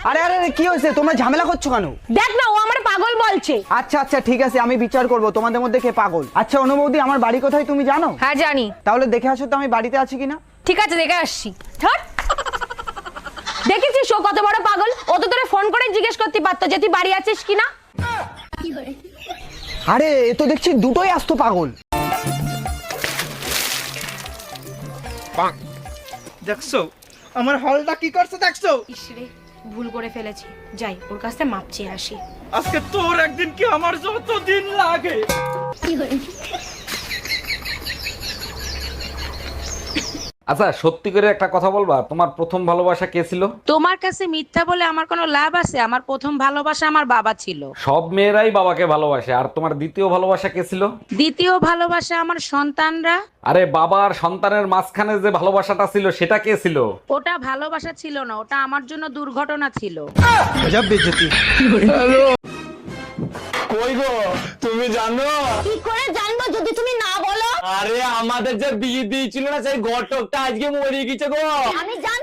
আরে আরে আরে, কি হয়েছে? তোমরা ঝামেলা করছো কেন? দেখ না, ও আমার পাগল বলছে। আচ্ছা আচ্ছা ঠিক আছে, আমি বিচার করব তোমাদের মধ্যে কে পাগল। আচ্ছা অনুবৌদি, আমার বাড়ি কোথায় তুমি জানো? হ্যাঁ জানি। তাহলে দেখে আসো তো আমি বাড়িতে আছি কিনা। ঠিক আছে, দেখে আসছি। ধর, দেখেছিস ও কত বড় পাগল? ও তো তোরে ফোন করে জিজ্ঞেস করতে পারতো যে তুই বাড়ি আছিস কিনা। আরে এ তো দেখছি দুটোই আস্ত পাগল। দেখছো আমার হলটা কি করছে দেখছো? ইসরে, ভুল করে ফেলেছি, যাই ওর কাছ থেকে মাপ চেয়ে আসি। আজকে তোর একদিন কি আমার যত দিন লাগে। আচ্ছা সত্যি করে একটা কথা বলবা, তোমার প্রথম ভালোবাসা কে ছিল? তোমার কাছে মিথ্যা বলে আমার কোনো লাভ আছে? আমার প্রথম ভালোবাসা আমার বাবা ছিল। সব মেয়েরাই বাবাকে ভালোবাসে। আর তোমার দ্বিতীয় ভালোবাসা কে ছিল? দ্বিতীয় ভালোবাসা আমার সন্তানরা। আরে বাবা আর সন্তানের মাঝখানে যে ভালোবাসাটা ছিল সেটা কে ছিল? ওটা ভালোবাসা ছিল না, ওটা আমার জন্য দুর্ঘটনা ছিল। কই গো তুমি জানো? কি করে জানবো যদি তুমি না বলো? আরে আমাদের যে বিয়ে দিয়েছিল না সেই ঘটকটা আজকে মরে গেছে গো। আমি যা